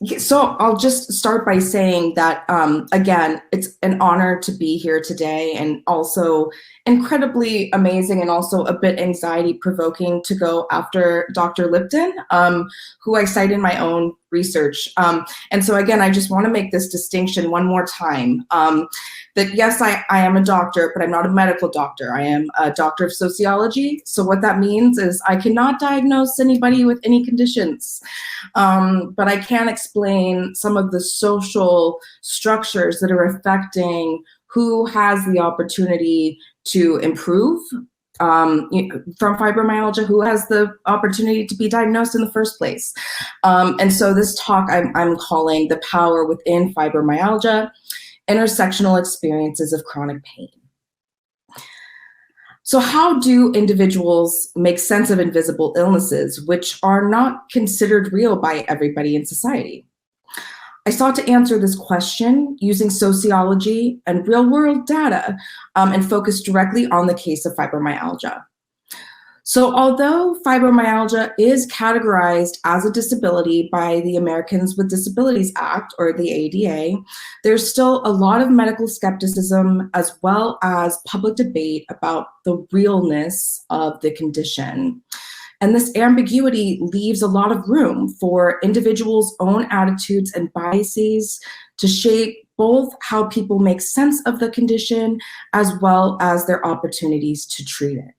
So I'll just start by saying that, again, it's an honor to be here today, and also incredibly amazing and also a bit anxiety provoking to go after Dr. Lipton, who I cite in my own research. And so again, I just want to make this distinction one more time, that yes, I am a doctor, but I'm not a medical doctor. I am a doctor of sociology. So what that means is I cannot diagnose anybody with any conditions, but I can explain some of the social structures that are affecting who has the opportunity to improve from fibromyalgia, who has the opportunity to be diagnosed in the first place. And so this talk I'm calling The Power Within Fibromyalgia, Intersectional Experiences of Chronic Pain. So how do individuals make sense of invisible illnesses which are not considered real by everybody in society? I sought to answer this question using sociology and real-world data, and focus directly on the case of fibromyalgia. So although fibromyalgia is categorized as a disability by the Americans with Disabilities Act, or the ADA, there's still a lot of medical skepticism as well as public debate about the realness of the condition. And this ambiguity leaves a lot of room for individuals' own attitudes and biases to shape both how people make sense of the condition as well as their opportunities to treat it.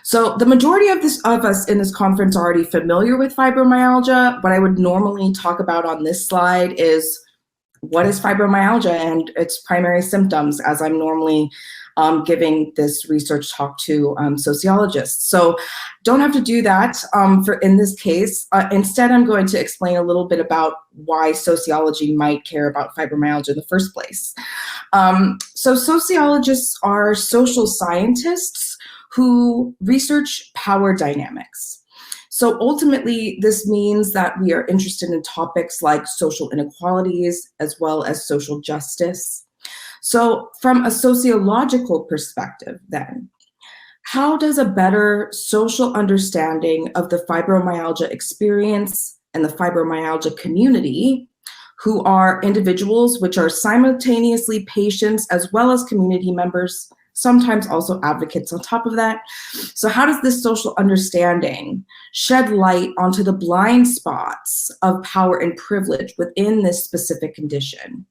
So the majority of us in this conference are already familiar with fibromyalgia. What I would normally talk about on this slide is what is fibromyalgia and its primary symptoms, as I'm normally giving this research talk to sociologists. So don't have to do that in this case. Instead, I'm going to explain a little bit about why sociology might care about fibromyalgia in the first place. So sociologists are social scientists who research power dynamics. So ultimately, this means that we are interested in topics like social inequalities as well as social justice. So from a sociological perspective then, how does a better social understanding of the fibromyalgia experience and the fibromyalgia community, who are individuals which are simultaneously patients as well as community members, sometimes also advocates on top of that. So how does this social understanding shed light onto the blind spots of power and privilege within this specific condition?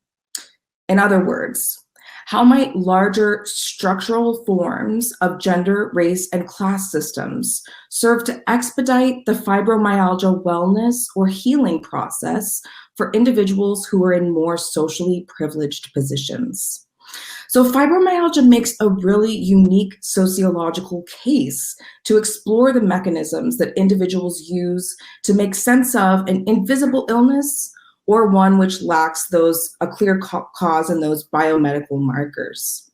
In other words, how might larger structural forms of gender, race, and class systems serve to expedite the fibromyalgia wellness or healing process for individuals who are in more socially privileged positions? So fibromyalgia makes a really unique sociological case to explore the mechanisms that individuals use to make sense of an invisible illness or one which lacks a clear cause and those biomedical markers.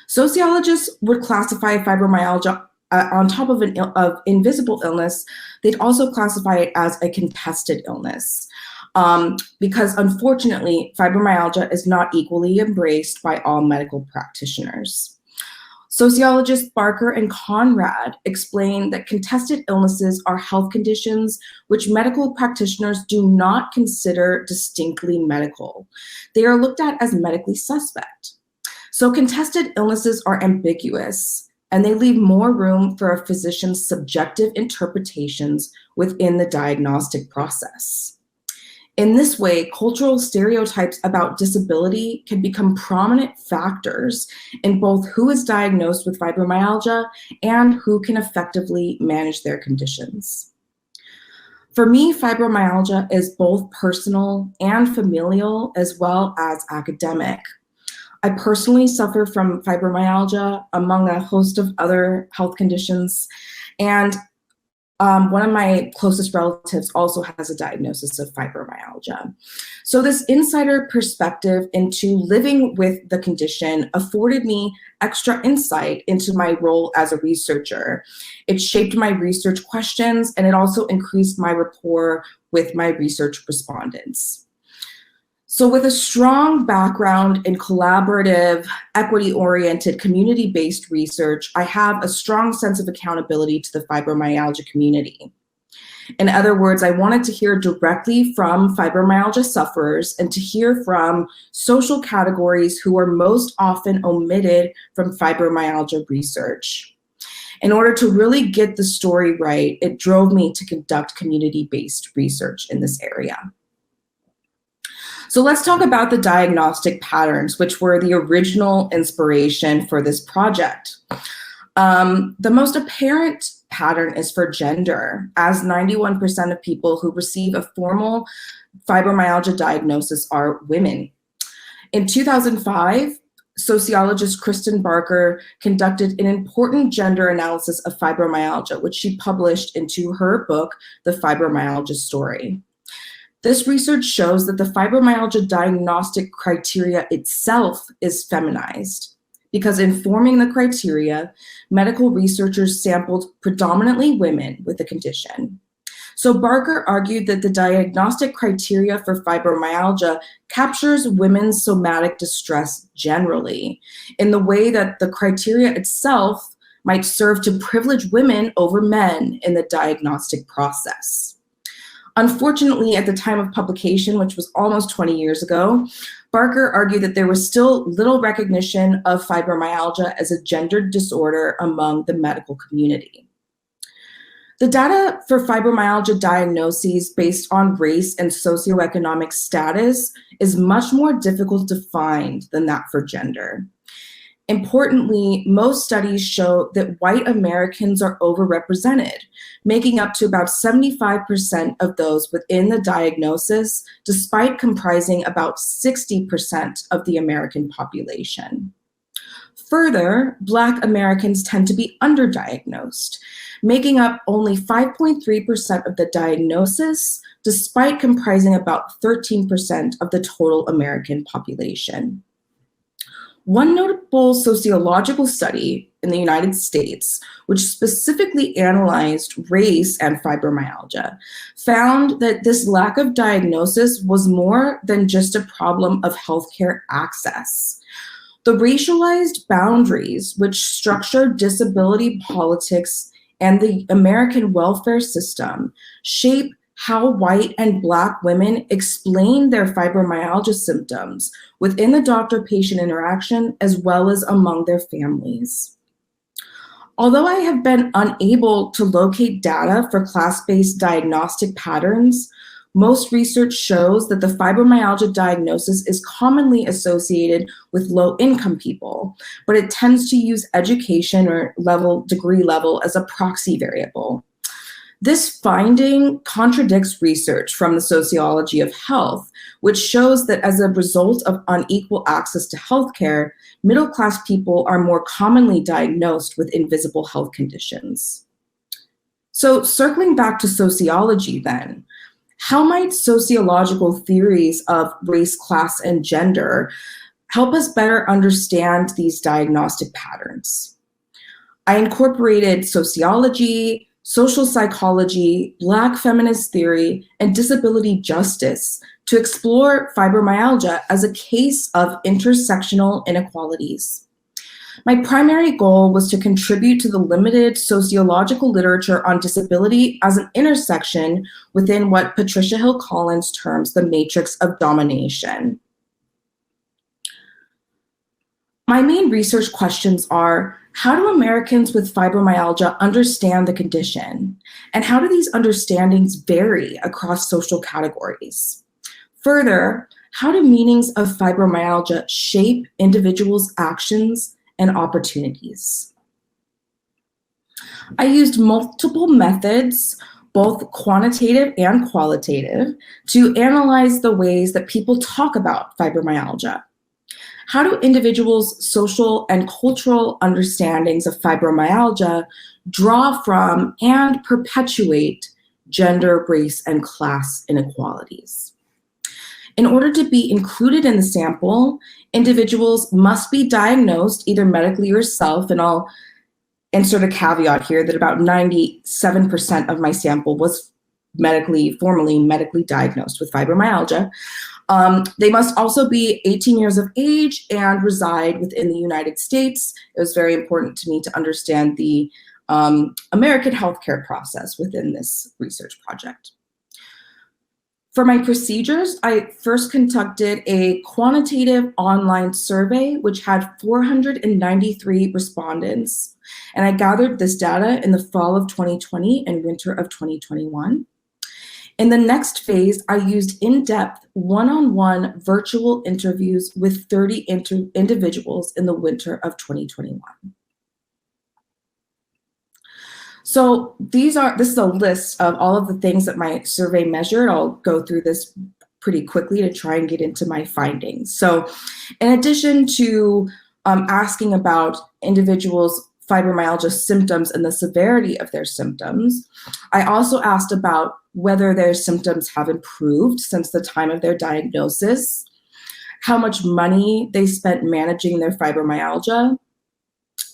Sociologists would classify fibromyalgia on top of invisible illness. They'd also classify it as a contested illness. Because unfortunately, fibromyalgia is not equally embraced by all medical practitioners. Sociologists Barker and Conrad explain that contested illnesses are health conditions which medical practitioners do not consider distinctly medical. They are looked at as medically suspect. So contested illnesses are ambiguous, and they leave more room for a physician's subjective interpretations within the diagnostic process. In this way, cultural stereotypes about disability can become prominent factors in both who is diagnosed with fibromyalgia and who can effectively manage their conditions. For me, fibromyalgia is both personal and familial as well as academic. I personally suffer from fibromyalgia among a host of other health conditions, and one of my closest relatives also has a diagnosis of fibromyalgia. So this insider perspective into living with the condition afforded me extra insight into my role as a researcher. It shaped my research questions, and it also increased my rapport with my research respondents. So with a strong background in collaborative, equity-oriented, community-based research, I have a strong sense of accountability to the fibromyalgia community. In other words, I wanted to hear directly from fibromyalgia sufferers and to hear from social categories who are most often omitted from fibromyalgia research. In order to really get the story right, it drove me to conduct community-based research in this area. So let's talk about the diagnostic patterns, which were the original inspiration for this project. The most apparent pattern is for gender, as 91% of people who receive a formal fibromyalgia diagnosis are women. In 2005, sociologist Kristen Barker conducted an important gender analysis of fibromyalgia, which she published into her book, The Fibromyalgia Story. This research shows that the fibromyalgia diagnostic criteria itself is feminized, because in forming the criteria, medical researchers sampled predominantly women with the condition. So Barker argued that the diagnostic criteria for fibromyalgia captures women's somatic distress generally, in the way that the criteria itself might serve to privilege women over men in the diagnostic process. Unfortunately, at the time of publication, which was almost 20 years ago, Barker argued that there was still little recognition of fibromyalgia as a gendered disorder among the medical community. The data for fibromyalgia diagnoses based on race and socioeconomic status is much more difficult to find than that for gender. Importantly, most studies show that white Americans are overrepresented, making up to about 75% of those within the diagnosis, despite comprising about 60% of the American population. Further, Black Americans tend to be underdiagnosed, making up only 5.3% of the diagnosis, despite comprising about 13% of the total American population. One notable sociological study in the United States, which specifically analyzed race and fibromyalgia, found that this lack of diagnosis was more than just a problem of healthcare access. The racialized boundaries which structure disability politics and the American welfare system shape how white and Black women explain their fibromyalgia symptoms within the doctor-patient interaction as well as among their families. Although I have been unable to locate data for class-based diagnostic patterns, most research shows that the fibromyalgia diagnosis is commonly associated with low-income people, but it tends to use education or degree level as a proxy variable. This finding contradicts research from the Sociology of Health, which shows that as a result of unequal access to healthcare, middle-class people are more commonly diagnosed with invisible health conditions. So circling back to sociology then, how might sociological theories of race, class, and gender help us better understand these diagnostic patterns? I incorporated sociology, social psychology, Black feminist theory, and disability justice to explore fibromyalgia as a case of intersectional inequalities. My primary goal was to contribute to the limited sociological literature on disability as an intersection within what Patricia Hill Collins terms the matrix of domination. My main research questions are, how do Americans with fibromyalgia understand the condition? And how do these understandings vary across social categories? Further, how do meanings of fibromyalgia shape individuals' actions and opportunities? I used multiple methods, both quantitative and qualitative, to analyze the ways that people talk about fibromyalgia. How do individuals' social and cultural understandings of fibromyalgia draw from and perpetuate gender, race, and class inequalities? In order to be included in the sample, individuals must be diagnosed either medically or self, and I'll insert a caveat here that about 97% of my sample was formally medically diagnosed with fibromyalgia. They must also be 18 years of age and reside within the United States. It was very important to me to understand the American healthcare process within this research project. For my procedures, I first conducted a quantitative online survey, which had 493 respondents. And I gathered this data in the fall of 2020 and winter of 2021. In the next phase, I used in-depth one-on-one virtual interviews with 30 individuals in the winter of 2021. So this is a list of all of the things that my survey measured. I'll go through this pretty quickly to try and get into my findings. So in addition to asking about individuals' fibromyalgia symptoms and the severity of their symptoms, I also asked about whether their symptoms have improved since the time of their diagnosis, how much money they spent managing their fibromyalgia,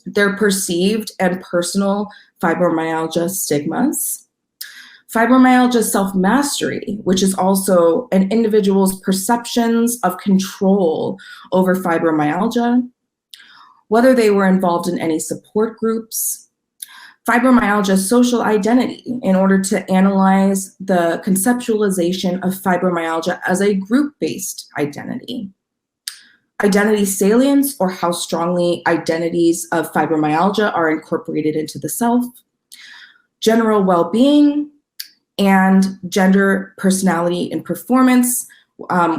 their perceived and personal fibromyalgia stigmas, fibromyalgia self-mastery, which is also an individual's perceptions of control over fibromyalgia, whether they were involved in any support groups, fibromyalgia social identity in order to analyze the conceptualization of fibromyalgia as a group-based identity, identity salience, or how strongly identities of fibromyalgia are incorporated into the self, general well-being, and gender, personality, and performance,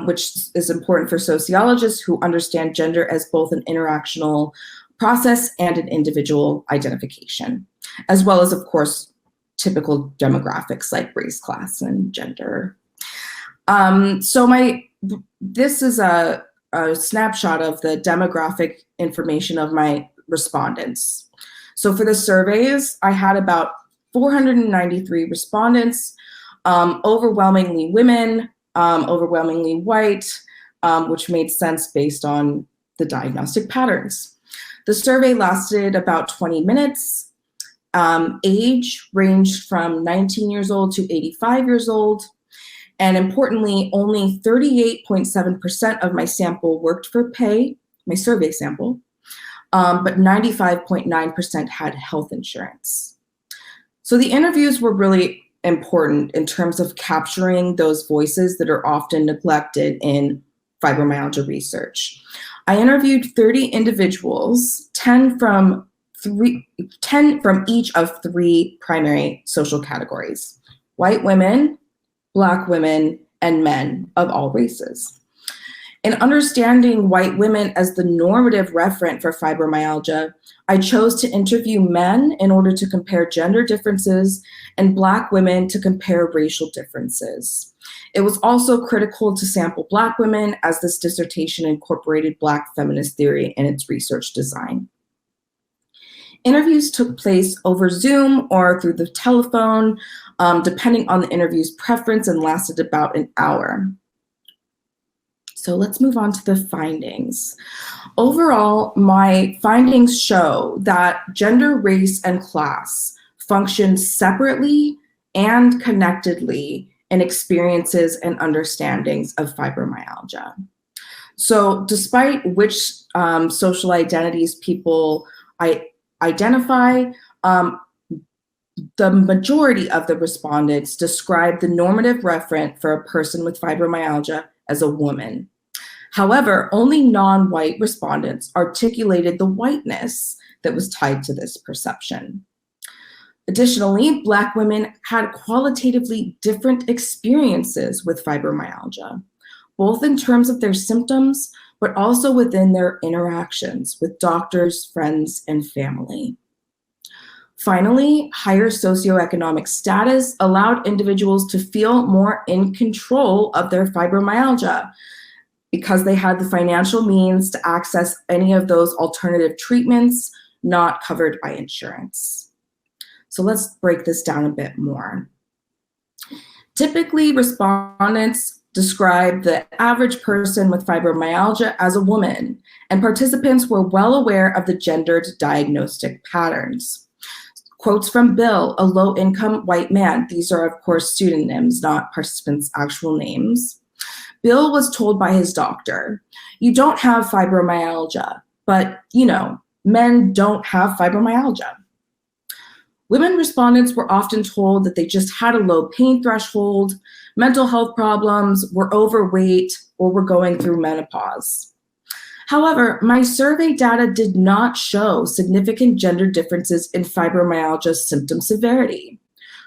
which is important for sociologists who understand gender as both an interactional process and an individual identification, as well as, of course, typical demographics like race, class, and gender. This is a snapshot of the demographic information of my respondents. So for the surveys, I had about 493 respondents, overwhelmingly women, overwhelmingly white, which made sense based on the diagnostic patterns. The survey lasted about 20 minutes. Age ranged from 19 years old to 85 years old. And importantly, only 38.7% of my sample worked for pay, my survey sample, but 95.9% had health insurance. So the interviews were really important in terms of capturing those voices that are often neglected in fibromyalgia research. I interviewed 30 individuals, 10 from each of three primary social categories: white women, Black women, and men of all races. In understanding white women as the normative referent for fibromyalgia, I chose to interview men in order to compare gender differences and Black women to compare racial differences. It was also critical to sample Black women as this dissertation incorporated Black feminist theory in its research design. Interviews took place over Zoom or through the telephone, depending on the interview's preference, and lasted about an hour. So let's move on to the findings. Overall, my findings show that gender, race, and class function separately and connectedly in experiences and understandings of fibromyalgia. So despite which social identities people identify, the majority of the respondents described the normative referent for a person with fibromyalgia as a woman. However, only non-white respondents articulated the whiteness that was tied to this perception. Additionally, Black women had qualitatively different experiences with fibromyalgia, both in terms of their symptoms, but also within their interactions with doctors, friends, and family. Finally, higher socioeconomic status allowed individuals to feel more in control of their fibromyalgia because they had the financial means to access any of those alternative treatments not covered by insurance. So let's break this down a bit more. Typically, respondents describe the average person with fibromyalgia as a woman, and participants were well aware of the gendered diagnostic patterns. Quotes from Bill, a low-income white man. These are, of course, pseudonyms, not participants' actual names. Bill was told by his doctor, "You don't have fibromyalgia, but, you know, men don't have fibromyalgia." Women respondents were often told that they just had a low pain threshold, mental health problems, were overweight, or were going through menopause. However, my survey data did not show significant gender differences in fibromyalgia symptom severity.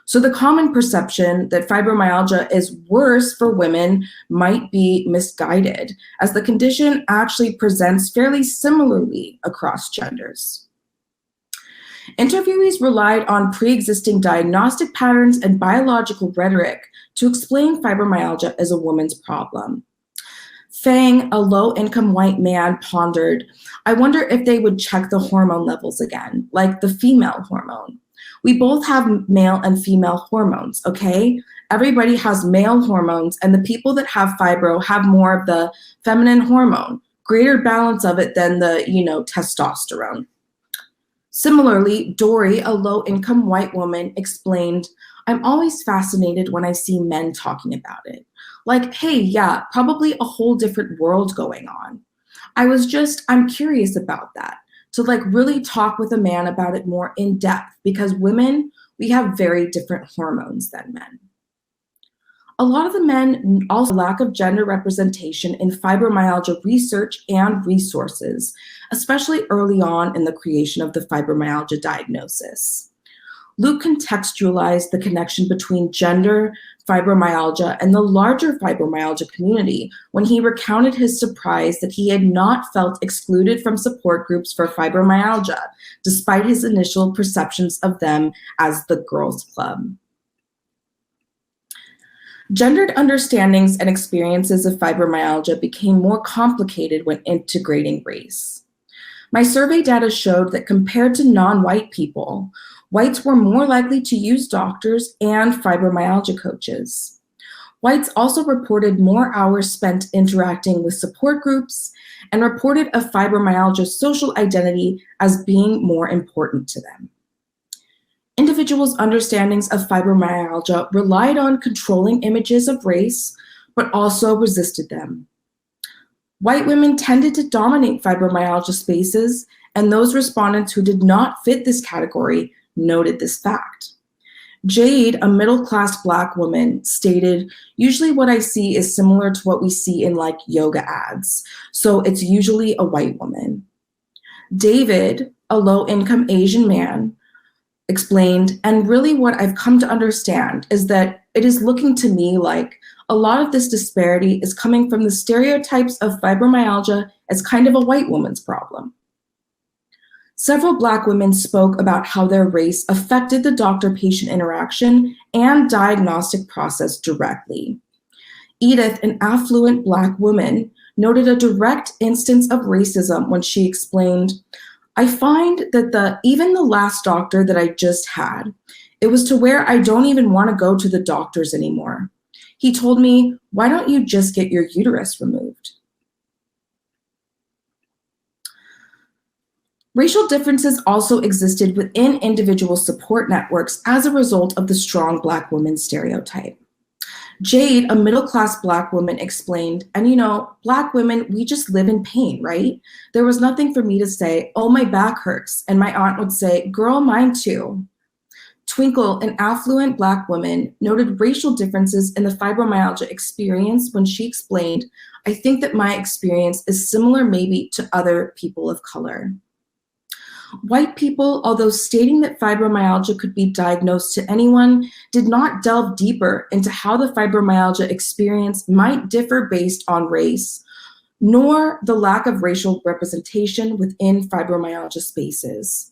So the common perception that fibromyalgia is worse for women might be misguided, as the condition actually presents fairly similarly across genders. Interviewees relied on pre-existing diagnostic patterns and biological rhetoric to explain fibromyalgia as a woman's problem. Fang, a low-income white man, pondered, I wonder if they would check the hormone levels again, like the female hormone. We both have male and female hormones, okay? Everybody has male hormones, and the people that have fibro have more of the feminine hormone, greater balance of it than the, testosterone. Similarly, Dory, a low-income white woman, explained, I'm always fascinated when I see men talking about it. Like, hey, yeah, probably a whole different world going on. I'm curious about that, to really talk with a man about it more in depth, because women, we have very different hormones than men. A lot of the men also lack of gender representation in fibromyalgia research and resources, especially early on in the creation of the fibromyalgia diagnosis. Luke contextualized the connection between gender, fibromyalgia, and the larger fibromyalgia community when he recounted his surprise that he had not felt excluded from support groups for fibromyalgia, despite his initial perceptions of them as the girls' club. Gendered understandings and experiences of fibromyalgia became more complicated when integrating race. My survey data showed that compared to non-white people, whites were more likely to use doctors and fibromyalgia coaches. Whites also reported more hours spent interacting with support groups and reported a fibromyalgia social identity as being more important to them. Individuals' understandings of fibromyalgia relied on controlling images of race, but also resisted them. White women tended to dominate fibromyalgia spaces, and those respondents who did not fit this category noted this fact. Jade, a middle-class Black woman, stated, usually what I see is similar to what we see in yoga ads, so it's usually a white woman. David, a low-income Asian man, explained, and really what I've come to understand is that it is looking to me like a lot of this disparity is coming from the stereotypes of fibromyalgia as kind of a white woman's problem. Several Black women spoke about how their race affected the doctor-patient interaction and diagnostic process directly. Edith, an affluent Black woman, noted a direct instance of racism when she explained, I find that even the last doctor that I just had, it was to where I don't even want to go to the doctors anymore. He told me, why don't you just get your uterus removed? Racial differences also existed within individual support networks as a result of the strong Black woman stereotype. Jade, a middle-class Black woman, explained, and Black women, we just live in pain, right? There was nothing for me to say, oh, my back hurts. And my aunt would say, girl, mine too. Twinkle, an affluent Black woman, noted racial differences in the fibromyalgia experience when she explained, I think that my experience is similar maybe to other people of color. White people, although stating that fibromyalgia could be diagnosed to anyone, did not delve deeper into how the fibromyalgia experience might differ based on race, nor the lack of racial representation within fibromyalgia spaces.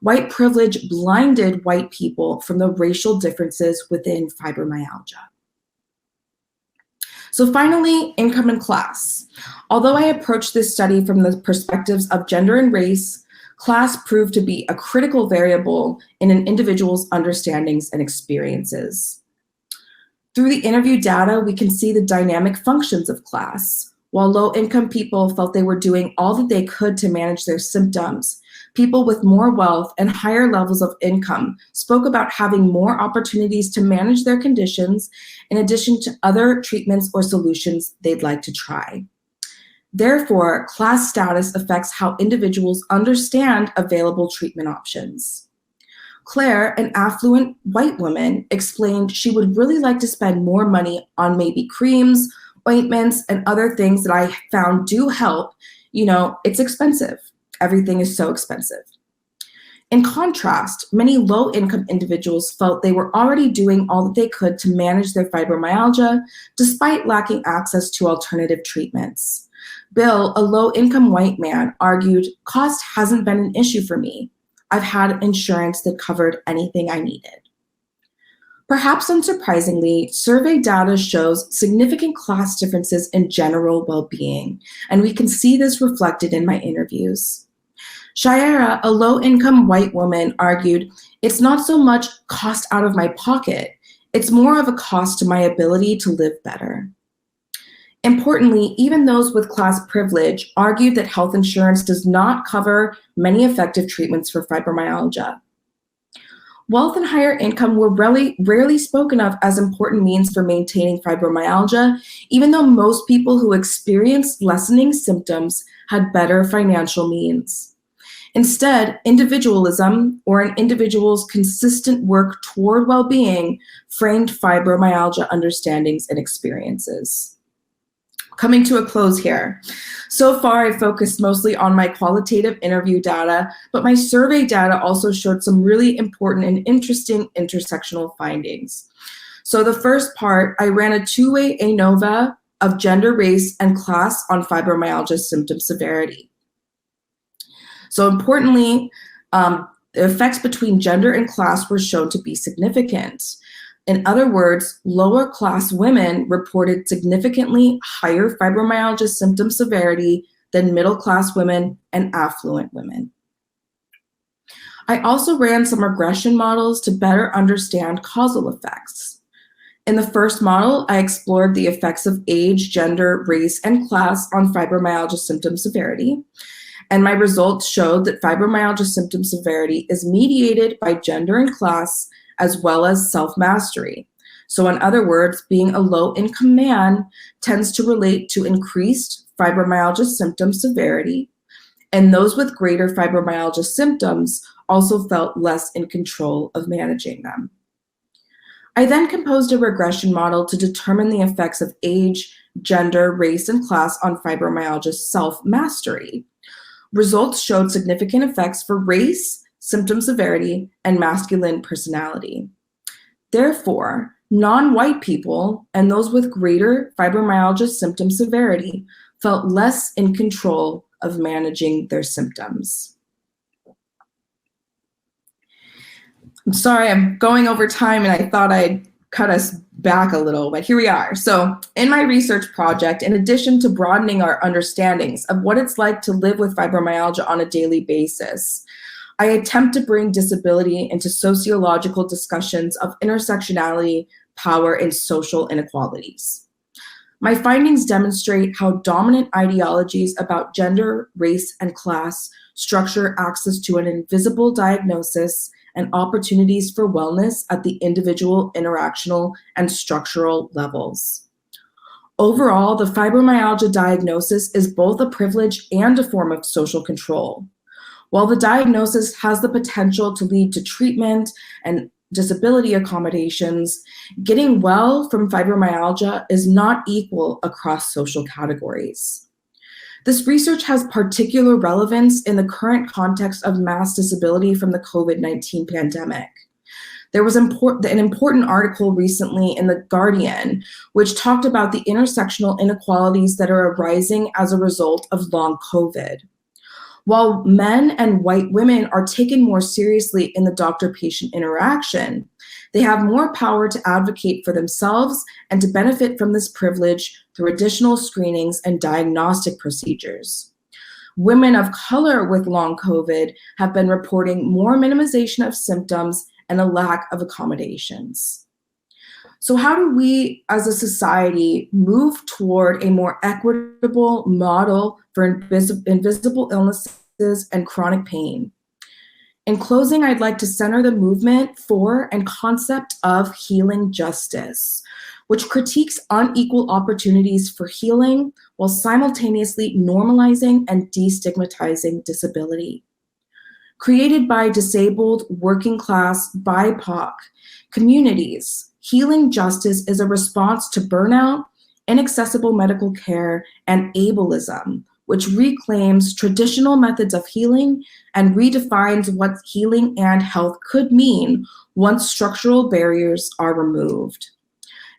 White privilege blinded white people from the racial differences within fibromyalgia. So finally, income and class. Although I approached this study from the perspectives of gender and race, class proved to be a critical variable in an individual's understandings and experiences. Through the interview data, we can see the dynamic functions of class. While low-income people felt they were doing all that they could to manage their symptoms, people with more wealth and higher levels of income spoke about having more opportunities to manage their conditions in addition to other treatments or solutions they'd like to try. Therefore, class status affects how individuals understand available treatment options. Claire, an affluent white woman, explained she would really like to spend more money on maybe creams, ointments, and other things that I found do help. You know, it's expensive. Everything is so expensive. In contrast, many low-income individuals felt they were already doing all that they could to manage their fibromyalgia, despite lacking access to alternative treatments. Bill, a low-income white man, argued, "Cost hasn't been an issue for me. I've had insurance that covered anything I needed." Perhaps unsurprisingly, survey data shows significant class differences in general well-being, and we can see this reflected in my interviews. Shaira, a low-income white woman, argued, "It's not so much cost out of my pocket, it's more of a cost to my ability to live better." Importantly, even those with class privilege argued that health insurance does not cover many effective treatments for fibromyalgia. Wealth and higher income were rarely spoken of as important means for maintaining fibromyalgia, even though most people who experienced lessening symptoms had better financial means. Instead, individualism, or an individual's consistent work toward well-being, framed fibromyalgia understandings and experiences. Coming to a close here. So far, I focused mostly on my qualitative interview data, but my survey data also showed some really important and interesting intersectional findings. So the first part, I ran a two-way ANOVA of gender, race, and class on fibromyalgia symptom severity. So importantly, the effects between gender and class were shown to be significant. In other words, lower class women reported significantly higher fibromyalgia symptom severity than middle class women and affluent women. I also ran some regression models to better understand causal effects. In the first model, I explored the effects of age, gender, race, and class on fibromyalgia symptom severity. And my results showed that fibromyalgia symptom severity is mediated by gender and class, as well as self-mastery. So in other words, being a low-income man tends to relate to increased fibromyalgia symptom severity, and those with greater fibromyalgia symptoms also felt less in control of managing them. I then composed a regression model to determine the effects of age, gender, race, and class on fibromyalgia self-mastery. Results showed significant effects for race, symptom severity, and masculine personality. Therefore, non-white people and those with greater fibromyalgia symptom severity felt less in control of managing their symptoms. I'm sorry, I'm going over time and I thought I'd cut us back a little, but here we are. So in my research project, in addition to broadening our understandings of what it's like to live with fibromyalgia on a daily basis, I attempt to bring disability into sociological discussions of intersectionality, power, and social inequalities. My findings demonstrate how dominant ideologies about gender, race, and class structure access to an invisible diagnosis and opportunities for wellness at the individual, interactional, and structural levels. Overall, the fibromyalgia diagnosis is both a privilege and a form of social control. While the diagnosis has the potential to lead to treatment and disability accommodations, getting well from fibromyalgia is not equal across social categories. This research has particular relevance in the current context of mass disability from the COVID-19 pandemic. There was an important article recently in The Guardian, which talked about the intersectional inequalities that are arising as a result of long COVID. While men and white women are taken more seriously in the doctor-patient interaction, they have more power to advocate for themselves and to benefit from this privilege through additional screenings and diagnostic procedures. Women of color with long COVID have been reporting more minimization of symptoms and a lack of accommodations. So how do we as a society move toward a more equitable model for invisible illnesses and chronic pain? In closing, I'd like to center the movement for and concept of healing justice, which critiques unequal opportunities for healing while simultaneously normalizing and destigmatizing disability. Created by disabled, working class, BIPOC communities, healing justice is a response to burnout, inaccessible medical care, and ableism, which reclaims traditional methods of healing and redefines what healing and health could mean once structural barriers are removed.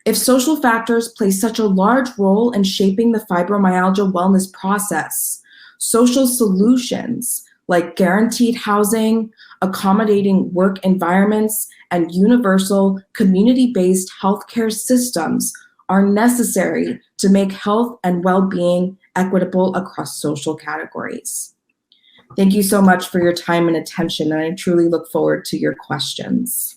If social factors play such a large role in shaping the fibromyalgia wellness process, social solutions like guaranteed housing, accommodating work environments, and universal community-based healthcare systems are necessary to make health and well-being equitable across social categories. Thank you so much for your time and attention, and I truly look forward to your questions.